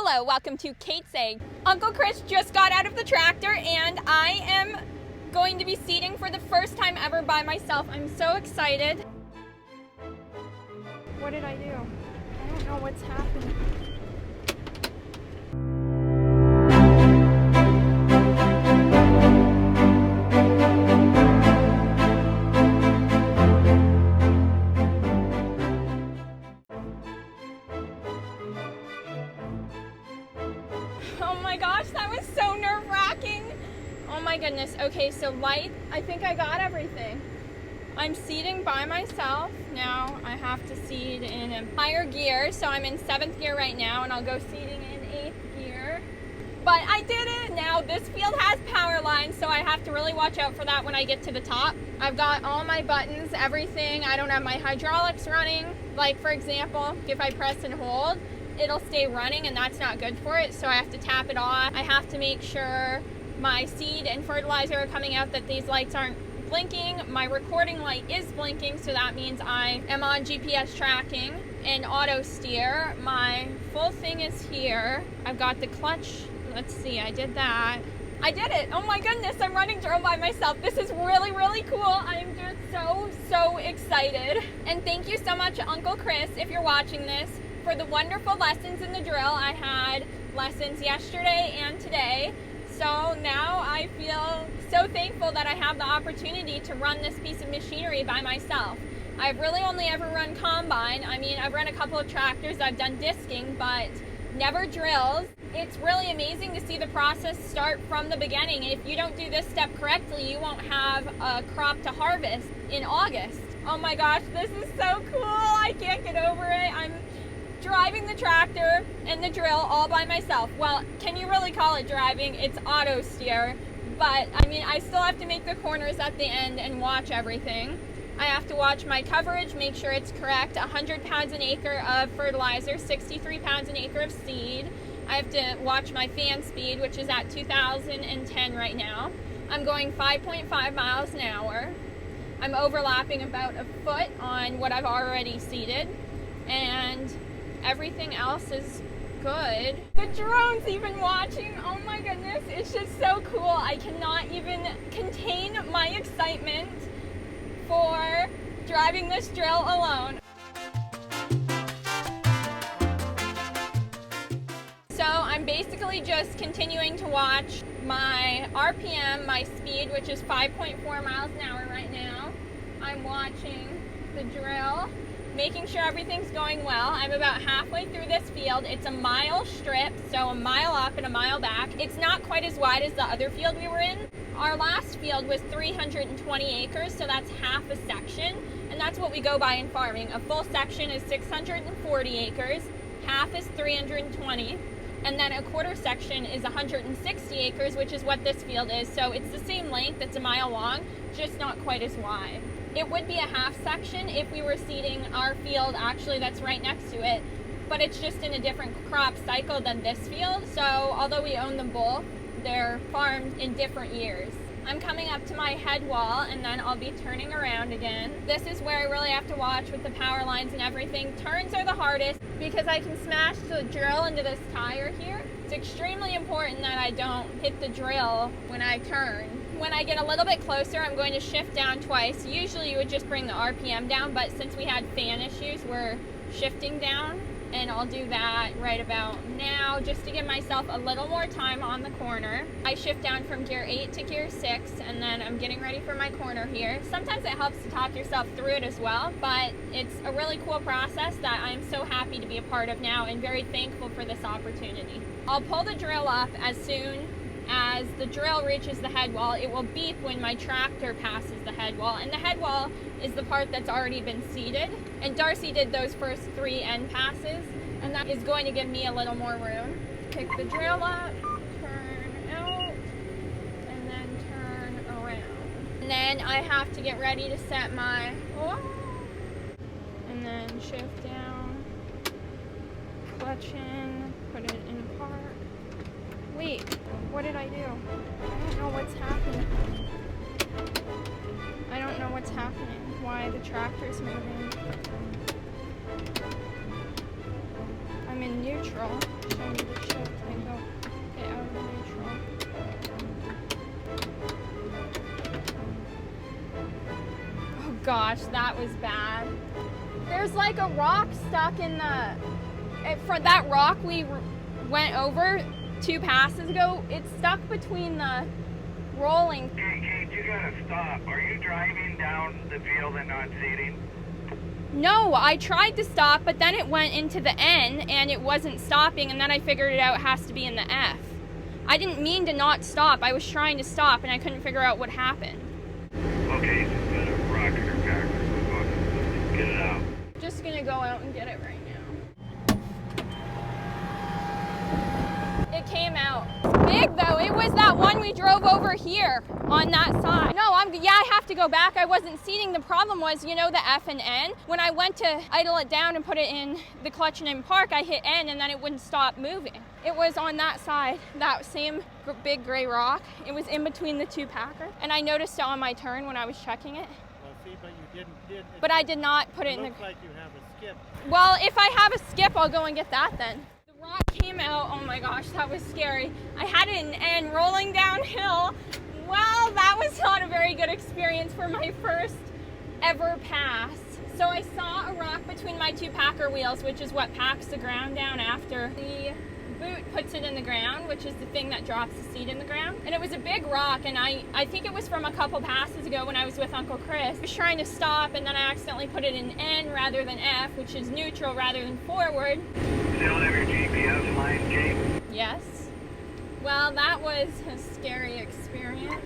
Hello, welcome to Kate's Egg. Uncle Chris just got out of the tractor and I am going to be seeding for the first time ever by myself. I'm so excited. What did I do? I don't know what's happening. Oh my gosh, that was so nerve-wracking. Oh my goodness. Okay, so light, I think I got everything. I'm seeding by myself. Now I have to seed in a higher gear. So I'm in 7th gear right now and I'll go seeding in 8th gear. But I did it. Now this field has power lines, so I have to really watch out for that when I get to the top. I've got all my buttons, everything. I don't have my hydraulics running. Like for example, if I press and hold, it'll stay running and that's not good for it, so I have to tap it off. I have to make sure my seed and fertilizer are coming out, that these lights aren't blinking. My recording light is blinking, so that means I am on GPS tracking and auto steer. My full thing is here. I've got the clutch. Let's see, I did that. I did it. Oh my goodness, I'm running drill by myself. This is really, really cool. I'm just so excited. And thank you so much, Uncle Chris, if you're watching this, for the wonderful lessons in the drill. I had lessons yesterday and today, so now I feel so thankful that I have the opportunity to run this piece of machinery by myself. I've really only ever run combine. I mean, I've run a couple of tractors, I've done disking, but never drills. It's really amazing to see the process start from the beginning. If you don't do this step correctly, you won't have a crop to harvest in August. Oh my gosh, this is so cool. I can't get over it. I'm driving the tractor and the drill all by myself. Well, can you really call it driving? It's auto steer, but I mean, I still have to make the corners at the end and watch everything. I have to watch my coverage, make sure it's correct. 100 pounds an acre of fertilizer, 63 pounds an acre of seed. I have to watch my fan speed, which is at 2010 right now. I'm going 5.5 miles an hour. I'm overlapping about a foot on what I've already seeded, and everything else is good. The drone's even watching. Oh my goodness, it's just so cool. I cannot even contain my excitement for driving this drill alone. So I'm basically just continuing to watch my RPM, my speed, which is 5.4 miles an hour right now. I'm watching the drill, making sure everything's going well. I'm about halfway through this field. It's a mile strip, so a mile up and a mile back. It's not quite as wide as the other field we were in. Our last field was 320 acres, so that's half a section, and that's what we go by in farming. A full section is 640 acres, half is 320, and then a quarter section is 160 acres, which is what this field is. So it's the same length, it's a mile long, just not quite as wide. It would be a half section if we were seeding our field actually that's right next to it, but it's just in a different crop cycle than this field. So although we own them both, they're farmed in different years. I'm coming up to my head wall and then I'll be turning around again. This is where I really have to watch with the power lines and everything. Turns are the hardest because I can smash the drill into this tire here. It's extremely important that I don't hit the drill when I turn. When I get a little bit closer, I'm going to shift down twice. Usually you would just bring the RPM down, but since we had fan issues, we're shifting down, and I'll do that right about now just to give myself a little more time on the corner. I shift down from gear 8 to gear 6, and then I'm getting ready for my corner here. Sometimes it helps to talk yourself through it as well, but it's a really cool process that I'm so happy to be a part of now and very thankful for this opportunity. I'll pull the drill up as soon as the drill reaches the head wall. It will beep when my tractor passes the head wall, and the head wall is the part that's already been seeded, and Darcy did those first 3 end passes, and that is going to give me a little more room. Pick the drill up, turn out, and then turn around. And then I have to get ready to set my, and then shift down, clutch in, put it in park. Wait, what did I do? I don't know what's happening. I don't know what's happening. Why the tractor's moving. I'm in neutral. Show me the show. gosh, that was bad. There's like a rock stuck in the, for that rock we went over 2 passes ago, it's stuck between the rolling. Kate, you gotta stop. Are you driving down the field and not seating? No, I tried to stop, but then it went into the N and it wasn't stopping, and then I figured it out it has to be in the F. I didn't mean to not stop. I was trying to stop and I couldn't figure out what happened. Okay, so you got a rock in your back. Get it out. Just gonna go out and get it right now. It came out. Big though, it was that one we drove over here on that side. No, I have to go back. I wasn't seating. The problem was, you know, the F and N? When I went to idle it down and put it in the clutch and in park, I hit N and then it wouldn't stop moving. It was on that side, that same big gray rock. It was in between the 2 Packers. And I noticed it on my turn when I was checking it. Well, see, but you did. But I did not put it in the... Looks like you have a skip. Well, if I have a skip, I'll go and get that then. The rock came out. Oh my gosh, that was scary. I had it in N rolling downhill. Well, that was not a very good experience for my first ever pass. So I saw a rock between my 2 Packer wheels, which is what packs the ground down after the boot puts it in the ground, which is the thing that drops the seat in the ground. And it was a big rock, and I think it was from a couple passes ago when I was with Uncle Chris. I was trying to stop, and then I accidentally put it in N rather than F, which is neutral rather than forward. Still have your GPS line, Kate? Yes. Well, that was a scary experience.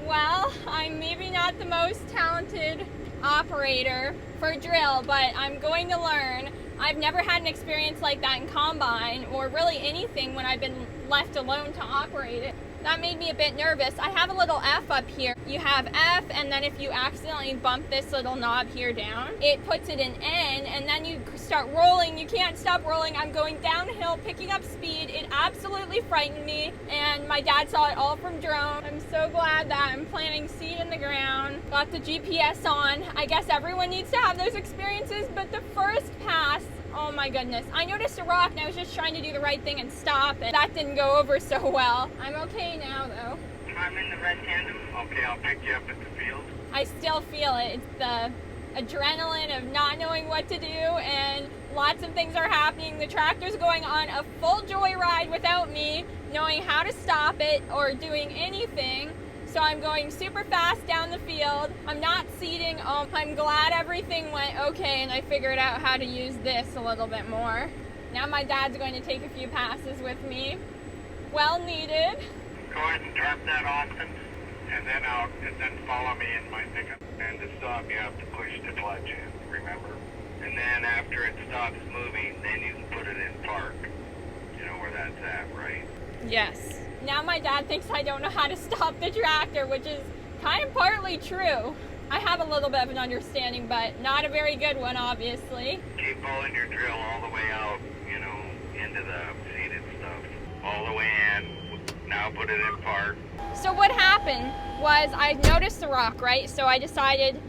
Well, I'm maybe not the most talented operator for drill, but I'm going to learn. I've never had an experience like that in combine or really anything when I've been left alone to operate it. That made me a bit nervous. I have a little F up here. You have F, and then if you accidentally bump this little knob here down, it puts it in N, and then you start rolling. You can't stop rolling. I'm going downhill, picking up speed. It absolutely frightened me, and my dad saw it all from drone. I'm so glad that I'm planting seed in the ground. Got the GPS on. I guess everyone needs to have those experiences, but the first pass, oh my goodness. I noticed a rock and I was just trying to do the right thing and stop, and that didn't go over so well. I'm okay now though. I'm in the red tandem. Okay, I'll pick you up at the field. I still feel it. It's the adrenaline of not knowing what to do, and lots of things are happening. The tractor's going on a full joyride without me knowing how to stop it or doing anything. So I'm going super fast down the field. I'm not seating. I'm glad everything went okay and I figured out how to use this a little bit more. Now my dad's going to take a few passes with me. Well needed. Go ahead and drop that Austin, and then follow me in my pickup. And to stop, you have to push the clutch in, remember? And then after it stops moving, then you can put it in park. You know where that's at, right? Yes. Now my dad thinks I don't know how to stop the tractor, which is kind of partly true. I have a little bit of an understanding, but not a very good one, obviously. Keep pulling your drill all the way out, you know, into the seated stuff. All the way in. Now put it in park. So what happened was I noticed the rock, right? So I decided,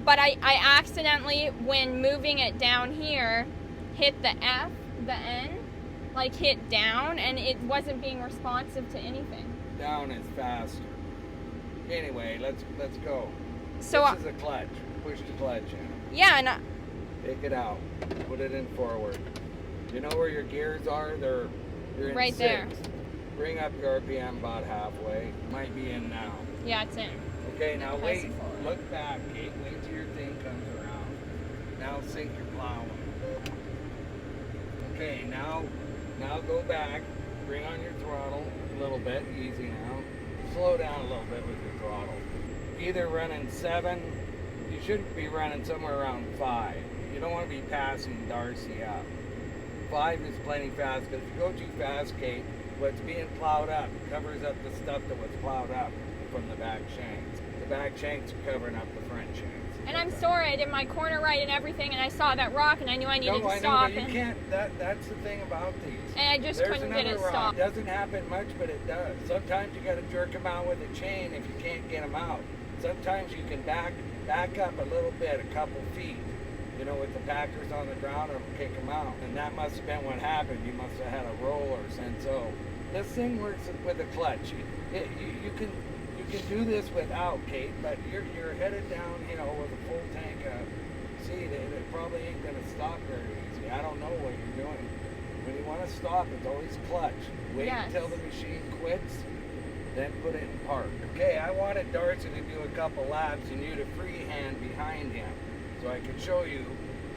but I accidentally, when moving it down here, hit the F, the N, like hit down, and it wasn't being responsive to anything. Down is faster. Anyway, let's go. So this is a clutch. Push the clutch in. Yeah, and Take it out. Put it in forward. You know where your gears are? They're in right 6. there. Bring up your RPM about halfway. Might be in now. Yeah, it's in. Okay, now Press wait. it forward. Look back, Kate. Wait till your thing comes around. Now sink your plow. Okay, now go back. Bring on your throttle a little bit. Easy now. Slow down a little bit with your throttle. Either running 7. You should be running somewhere around 5. You don't want to be passing Darcy up. 5 is plenty fast, because if you go too fast, Kate, what's being plowed up covers up the stuff that was plowed up from the back shanks. The back shanks are covering up the front shanks. And I'm sorry, I did my corner right and everything, and I saw that rock, and I knew I needed to stop. But you can't. That's the thing about these. And I just couldn't get it stopped. It doesn't happen much, but it does. Sometimes you got to jerk them out with a chain if you can't get them out. Sometimes you can back up a little bit, a couple feet, you know, with the packers on the ground, and kick them out. And that must have been what happened. You must have had a roll or something. So this thing works with a clutch. You can do this without, Kate, but you're headed down, with a full tank of seed. It probably ain't gonna stop very easy. I don't know what you're doing. When you want to stop, it's always clutch. Wait until the machine quits, then put it in park. Okay, I wanted Darcy to do a couple laps and you to freehand behind him, so I could show you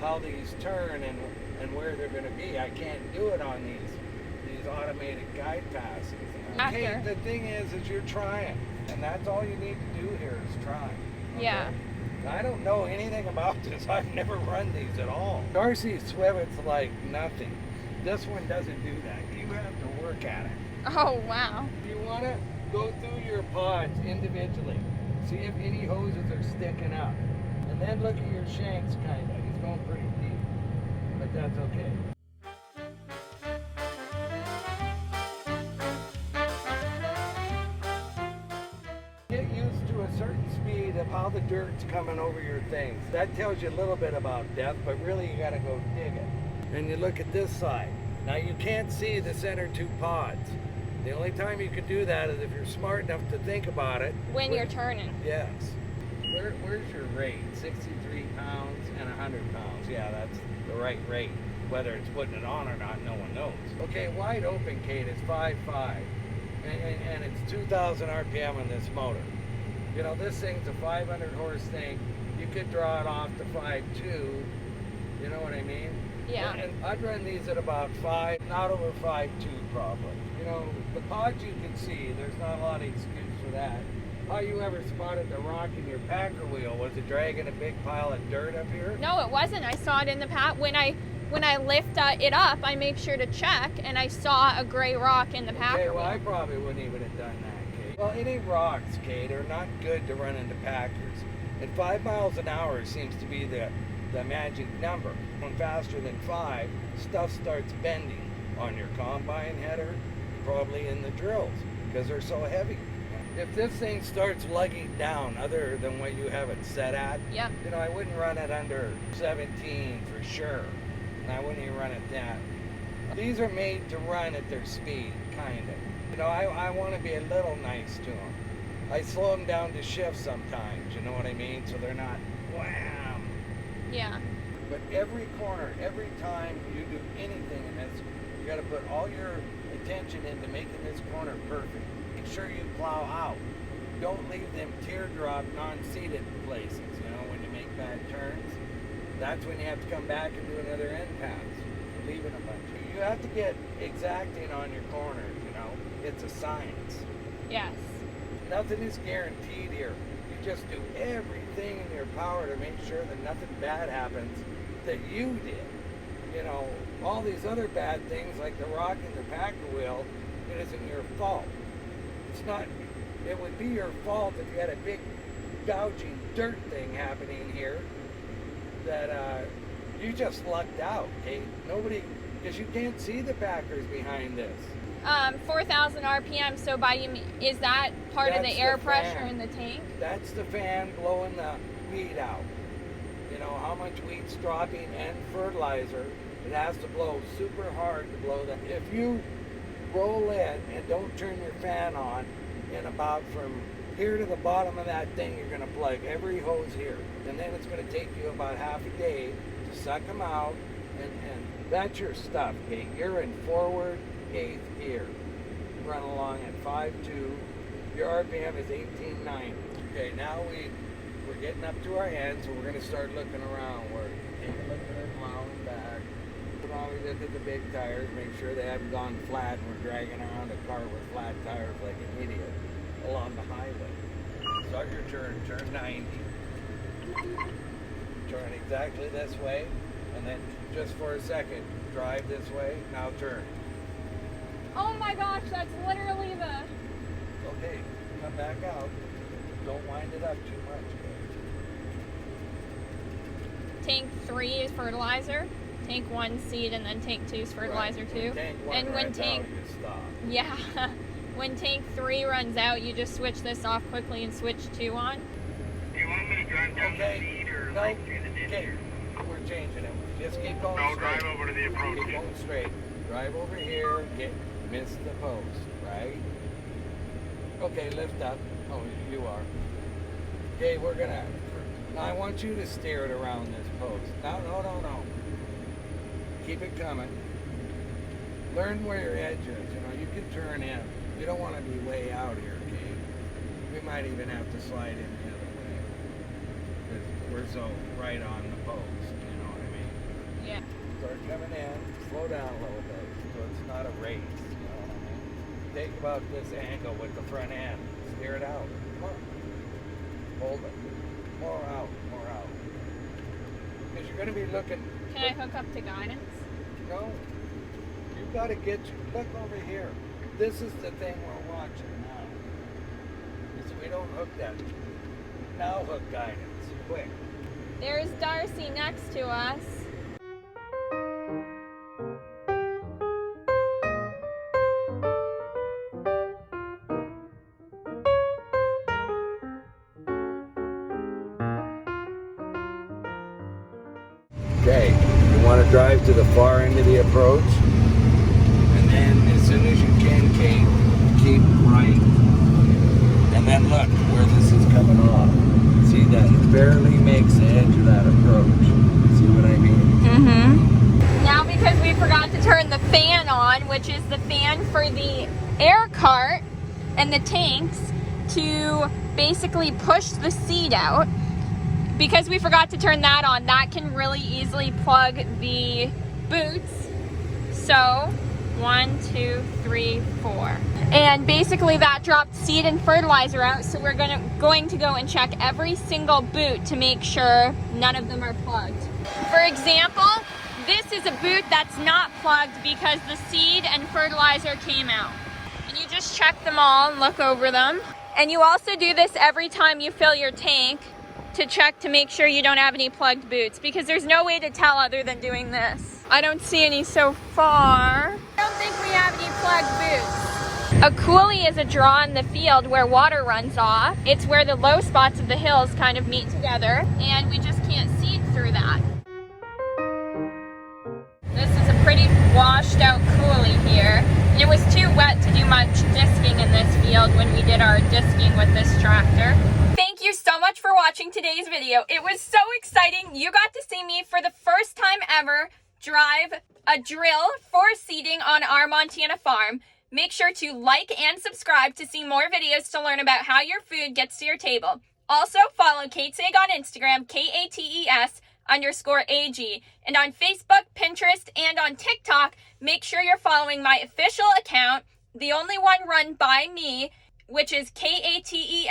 how these turn and where they're going to be. I can't do it on these automated guide passes. Okay, the thing is you're trying, and that's all you need to do here is try. Okay? Yeah. I don't know anything about this. I've never run these at all. Darcy swivets like nothing. This one doesn't do that. You have to work at it. Oh, wow. You want to go through your pods individually. See if any hoses are sticking up. And then look at your shanks, kind of. He's going pretty deep, but that's okay. Get used to a certain speed of how the dirt's coming over your things. That tells you a little bit about depth, but really you got to go dig it. And you look at this side. Now you can't see the center two pods. The only time you can do that is if you're smart enough to think about it. When you're turning. Yes. Where's your rate? 63 pounds and 100 pounds. Yeah, that's the right rate. Whether it's putting it on or not, no one knows. Okay, wide open, Kate, is 5.5. And it's 2,000 RPM on this motor. This thing's a 500 horse thing. You could draw it off to 5.2. You know what I mean? Yeah. And I'd run these at about 5, not over 5.2 probably. The pods you can see, there's not a lot of excuse for that. How you ever spotted the rock in your packer wheel? Was it dragging a big pile of dirt up here? No, it wasn't. I saw it in the pack. When I lift it up, I make sure to check, and I saw a gray rock in the packer Okay, well, wheel. I probably wouldn't even have done that, Kate. Well, any rocks, Kate, are not good to run into packers. And 5 miles an hour seems to be the magic number. Going faster than 5, stuff starts bending on your combine header, probably in the drills, because they're so heavy. If this thing starts lugging down other than what you have it set at, Yep. I wouldn't run it under 17 for sure. And I wouldn't even run it that. These are made to run at their speed, kind of. I want to be a little nice to them. I slow them down to shift sometimes, you know what I mean? So they're not wham. Yeah. But every corner, every time you do anything in this, you got to put all your attention into making this corner perfect. Make sure you plow out. Don't leave them teardrop, non-seated places, when you make bad turns. That's when you have to come back and do another end pass. You're leaving a bunch. You have to get exacting on your corners, It's a science. Yes. Nothing is guaranteed here. You just do everything in your power to make sure that nothing bad happens that you did. All these other bad things like the rock in the packer wheel, it isn't your fault. It's not, it would be your fault if you had a big gouging dirt thing happening here that you just lucked out, Kate. Nobody, because you can't see the packers behind this. 4,000 RPM, so is that part of the air pressure in the tank? That's the fan blowing the weed out. How much weed's dropping and fertilizer. It has to blow super hard to blow that. If you roll in and don't turn your fan on, in about from here to the bottom of that thing, you're going to plug every hose here. And then it's going to take you about half a day to suck them out. And that's your stuff, Kate. You're in forward 8th gear. Run along at 5.2. Your RPM is 1890. Okay, now we're getting up to our end, so we're going to start looking around. We're taking a look at it, plowing back. We look at the big tires, make sure they haven't gone flat, and we're dragging around a car with flat tires like an idiot along the highway. Start your turn 90. Turn exactly this way, and then just for a second, drive this way, now turn. Oh my gosh, that's literally the... Okay, come back out. Don't wind it up too much. Tank 3 is fertilizer, tank 1 seed, and then tank 2 is fertilizer too. And when tank stop. Yeah. When tank 3 runs out, you just switch this off quickly and switch 2 on. Do you want me to drive down the seed or like through the ditch here? We're changing it. Just keep going No, straight. drive over to the approach. Keep going straight. Drive over here. Miss the post, right? Okay, lift up. Oh, you are. Okay, we're gonna, now I want you to steer it around this post. No. Keep it coming. Learn where your edge is. You know, you can turn in. You don't want to be way out here, okay? We might even have to slide in the other way. Because we're so right on the post, you know what I mean? Yeah. Start coming in, slow down a little bit, so it's not a race, you know what I mean? Take about this angle with the front end, steer it out, come on. Hold it, more out. Because you're going to be looking. Can I hook up to guidance? No, you've got to look over here. This is the thing we're watching now. So we don't hook that. Now hook guidance, quick. There's Darcy next to us. Okay, you want to drive to the far end of the approach, and then as soon as you can, keep right, and then look where this is coming off. See that it barely makes the edge of that approach. See what I mean? Mm-hmm. Now because we forgot to turn the fan on, which is the fan for the air cart and the tanks, to basically push the seed out. Because we forgot to turn that on, that can really easily plug the boots. So, 1, 2, 3, 4. And basically that dropped seed and fertilizer out, so we're going to go and check every single boot to make sure none of them are plugged. For example, this is a boot that's not plugged because the seed and fertilizer came out. And you just check them all and look over them. And you also do this every time you fill your tank, to check to make sure you don't have any plugged boots, because there's no way to tell other than doing this. I don't see any so far. I don't think we have any plugged boots. A coulee is a draw in the field where water runs off. It's where the low spots of the hills kind of meet together, and we just can't see through that. This is a pretty washed out coulee here. And it was too wet to do much disking in this field when we did our disking with this tractor. Thank you so much for watching today's video. It was so exciting. You got to see me for the first time ever drive a drill for seeding on our Montana farm. Make sure to like and subscribe to see more videos to learn about how your food gets to your table. Also follow Kate Saig on Instagram, KATES_AG, and on Facebook, Pinterest, and on TikTok. Make sure you're following my official account, the only one run by me, which is KATES_AG.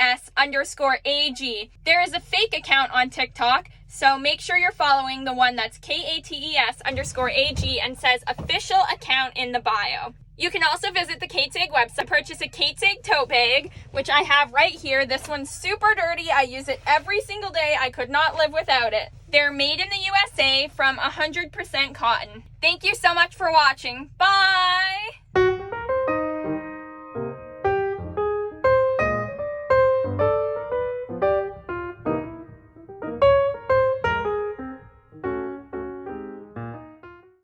There is a fake account on TikTok, so make sure you're following the one that's KATES_AG and says official account in the bio. You can also visit the Kate Saig website, purchase a Kate Saig tote bag, which I have right here. This one's super dirty. I use it every single day. I could not live without it. They're made in the USA from 100% cotton. Thank you so much for watching. Bye!